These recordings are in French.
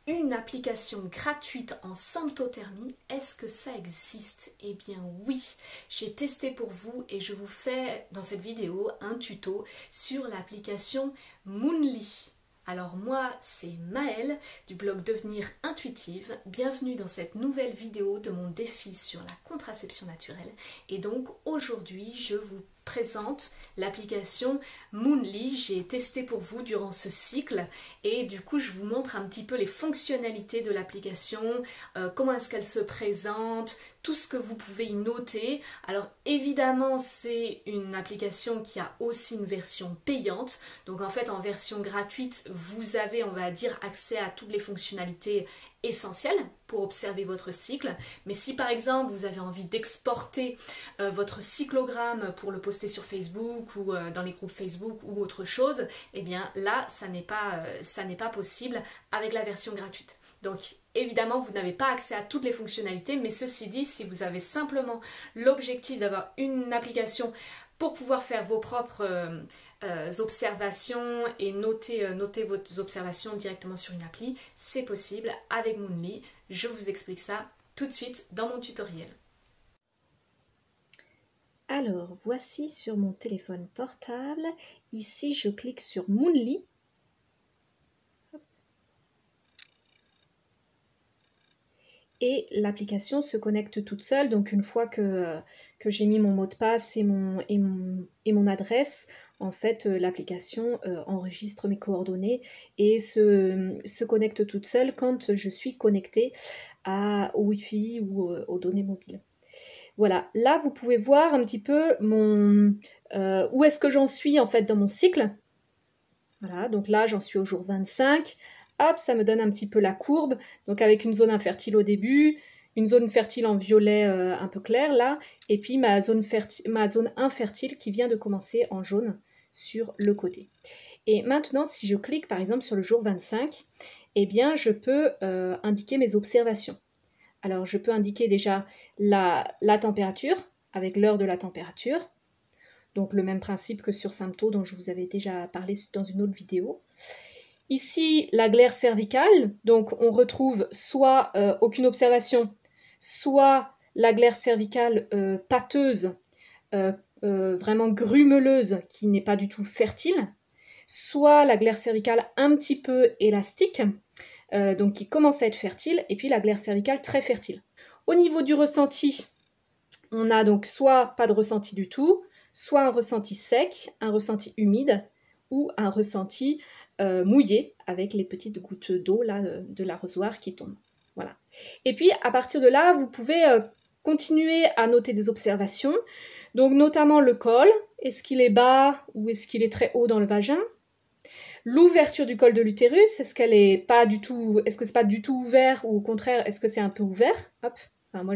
Une application gratuite en symptothermie, est-ce que ça existe? Eh bien oui, j'ai testé pour vous et je vous fais dans cette vidéo un tuto sur l'application Moonly. Alors moi, c'est Maëlle du blog Devenir Intuitive. Bienvenue dans cette nouvelle vidéo de mon défi sur la contraception naturelle. Et donc aujourd'hui, je vous présente l'application Moonly. J'ai testé pour vous durant ce cycle et du coup je vous montre un petit peu les fonctionnalités de l'application, comment est-ce qu'elle se présente, tout ce que vous pouvez y noter. Alors évidemment c'est une application qui a aussi une version payante, donc en fait en version gratuite vous avez, on va dire, accès à toutes les fonctionnalités essentielles pour observer votre cycle. Mais si par exemple vous avez envie d'exporter votre cyclogramme pour le poster sur Facebook ou dans les groupes Facebook ou autre chose, eh bien là ça n'est pas possible avec la version gratuite. Donc évidemment vous n'avez pas accès à toutes les fonctionnalités, mais ceci dit, si vous avez simplement l'objectif d'avoir une application pour pouvoir faire vos propres observations et noter vos observations directement sur une appli, c'est possible avec Moonly. Je vous explique ça tout de suite dans mon tutoriel. Alors, voici sur mon téléphone portable. Ici, je clique sur Moonly. Et l'application se connecte toute seule. Donc, une fois que j'ai mis mon mot de passe et mon adresse, en fait, l'application enregistre mes coordonnées et se connecte toute seule quand je suis connectée au Wi-Fi ou aux données mobiles. Voilà, là vous pouvez voir un petit peu où est-ce que j'en suis en fait dans mon cycle. Voilà, donc là j'en suis au jour 25. Hop, ça me donne un petit peu la courbe. Donc avec une zone infertile au début, une zone fertile en violet un peu clair là, et puis ma zone infertile qui vient de commencer en jaune sur le côté. Et maintenant, si je clique par exemple sur le jour 25, eh bien je peux indiquer mes observations. Alors, je peux indiquer déjà la température, avec l'heure de la température. Donc, le même principe que sur Sympto, dont je vous avais déjà parlé dans une autre vidéo. Ici, la glaire cervicale. Donc, on retrouve soit aucune observation, soit la glaire cervicale pâteuse, vraiment grumeleuse, qui n'est pas du tout fertile. Soit la glaire cervicale un petit peu élastique, donc qui commence à être fertile, et puis la glaire cervicale très fertile. Au niveau du ressenti, on a donc soit pas de ressenti du tout, soit un ressenti sec, un ressenti humide, ou un ressenti mouillé, avec les petites gouttes d'eau là de l'arrosoir qui tombent. Voilà. Et puis à partir de là, vous pouvez continuer à noter des observations, donc notamment le col, est-ce qu'il est bas ou est-ce qu'il est très haut dans le vagin? L'ouverture du col de l'utérus, est-ce que c'est pas du tout ouvert ou au contraire, est-ce que c'est un peu ouvert? Hop. Enfin,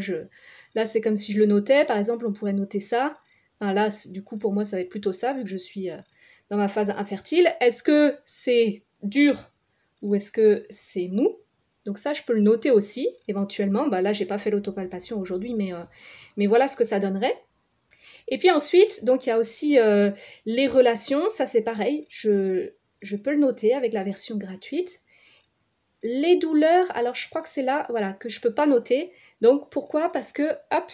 là, c'est comme si je le notais. Par exemple, on pourrait noter ça. Enfin, là, du coup, pour moi, ça va être plutôt ça, vu que je suis dans ma phase infertile. Est-ce que c'est dur ou est-ce que c'est mou? Donc ça, je peux le noter aussi, éventuellement. Là, j'ai pas fait l'autopalpation aujourd'hui, mais voilà ce que ça donnerait. Et puis ensuite, donc il y a aussi les relations. Ça, c'est pareil. Je peux le noter avec la version gratuite. Les douleurs, alors je crois que c'est là, voilà, que je ne peux pas noter. Donc pourquoi? Parce que, hop,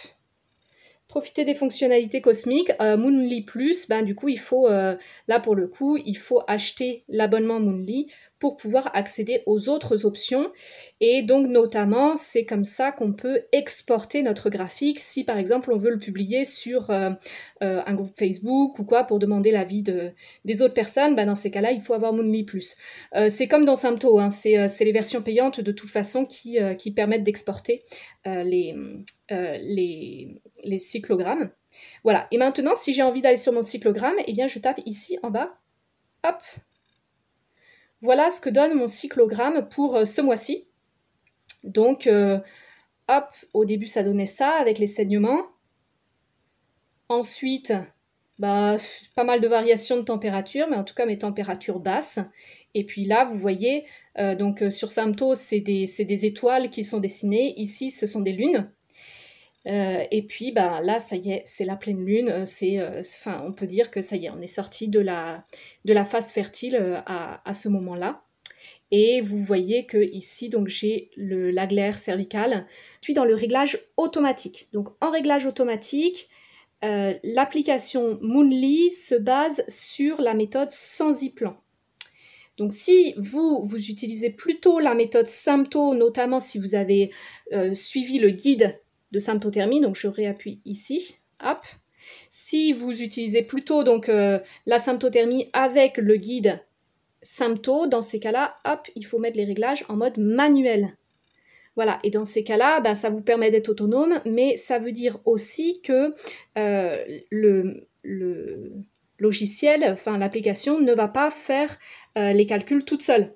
profiter des fonctionnalités cosmiques, Moonly Plus, du coup, il faut, là pour le coup, il faut acheter l'abonnement Moonly pour pouvoir accéder aux autres options. Et donc, notamment, c'est comme ça qu'on peut exporter notre graphique si, par exemple, on veut le publier sur un groupe Facebook ou quoi pour demander l'avis des autres personnes. Dans ces cas-là, il faut avoir Moonly Plus. C'est comme dans Sympto, hein, c'est les versions payantes de toute façon qui permettent d'exporter les cyclogrammes. Voilà, et maintenant, si j'ai envie d'aller sur mon cyclogramme, eh bien, je tape ici en bas, hop. Voilà ce que donne mon cyclogramme pour ce mois-ci. Donc, hop, au début, ça donnait ça avec les saignements. Ensuite, pas mal de variations de température, mais en tout cas, mes températures basses. Et puis là, vous voyez, donc sur Sympto, c'est des étoiles qui sont dessinées. Ici, ce sont des lunes. Et puis là, ça y est, c'est la pleine lune. On peut dire que ça y est, on est sorti de la phase fertile à ce moment-là. Et vous voyez que ici, donc j'ai la glaire cervicale. Je suis dans le réglage automatique. Donc en réglage automatique, l'application Moonly se base sur la méthode sans y-plan. Donc si vous utilisez plutôt la méthode Sympto, notamment si vous avez suivi le guide de symptothermie, donc je réappuie ici, hop. Si vous utilisez plutôt donc la symptothermie avec le guide Sympto, dans ces cas-là, hop, il faut mettre les réglages en mode manuel. Voilà, et dans ces cas-là, ben, ça vous permet d'être autonome, mais ça veut dire aussi que le logiciel, enfin l'application, ne va pas faire les calculs toute seule.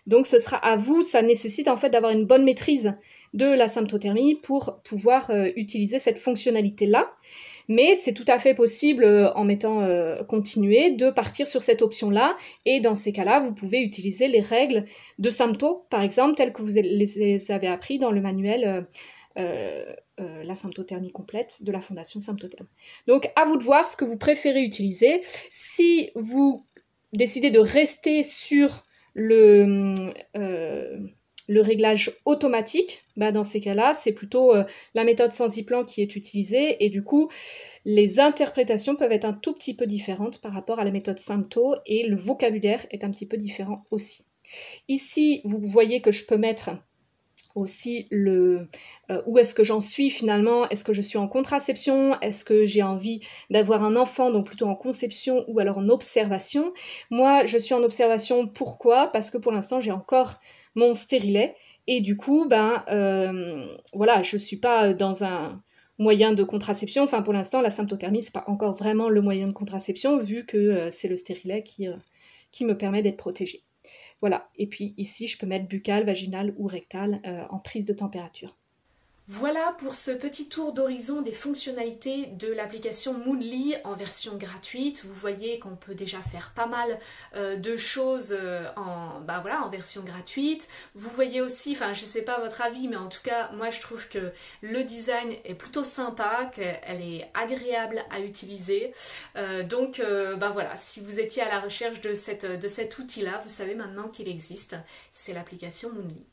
Donc ce sera à vous, ça nécessite en fait d'avoir une bonne maîtrise de la symptothermie pour pouvoir utiliser cette fonctionnalité-là. Mais c'est tout à fait possible, en mettant continuer, de partir sur cette option-là. Et dans ces cas-là, vous pouvez utiliser les règles de Sympto, par exemple, telles que vous les avez appris dans le manuel la symptothermie complète de la Fondation Symptotherm. Donc, à vous de voir ce que vous préférez utiliser. Si vous décidez de rester sur le réglage automatique, bah dans ces cas-là, c'est plutôt la méthode sans y-plan qui est utilisée et du coup, les interprétations peuvent être un tout petit peu différentes par rapport à la méthode Sympto et le vocabulaire est un petit peu différent aussi. Ici, vous voyez que je peux mettre aussi où est-ce que j'en suis finalement, est-ce que je suis en contraception, est-ce que j'ai envie d'avoir un enfant, donc plutôt en conception ou alors en observation. Moi, je suis en observation, pourquoi? Parce que pour l'instant, j'ai encore mon stérilet et du coup, voilà, je suis pas dans un moyen de contraception, enfin pour l'instant, la symptothermie, c'est pas encore vraiment le moyen de contraception vu que c'est le stérilet qui me permet d'être protégée. Voilà, et puis ici, je peux mettre buccal, vaginal ou rectal en prise de température. Voilà pour ce petit tour d'horizon des fonctionnalités de l'application Moonly en version gratuite. Vous voyez qu'on peut déjà faire pas mal de choses en version gratuite. Vous voyez aussi, enfin je sais pas votre avis, mais en tout cas moi je trouve que le design est plutôt sympa, qu'elle est agréable à utiliser. Donc voilà, si vous étiez à la recherche de cet outil-là, vous savez maintenant qu'il existe. C'est l'application Moonly.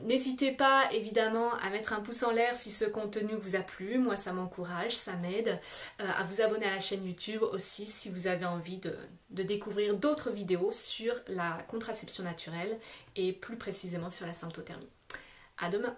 N'hésitez pas évidemment à mettre un pouce en l'air si ce contenu vous a plu, moi ça m'encourage, ça m'aide, à vous abonner à la chaîne YouTube aussi si vous avez envie de découvrir d'autres vidéos sur la contraception naturelle et plus précisément sur la symptothermie. À demain!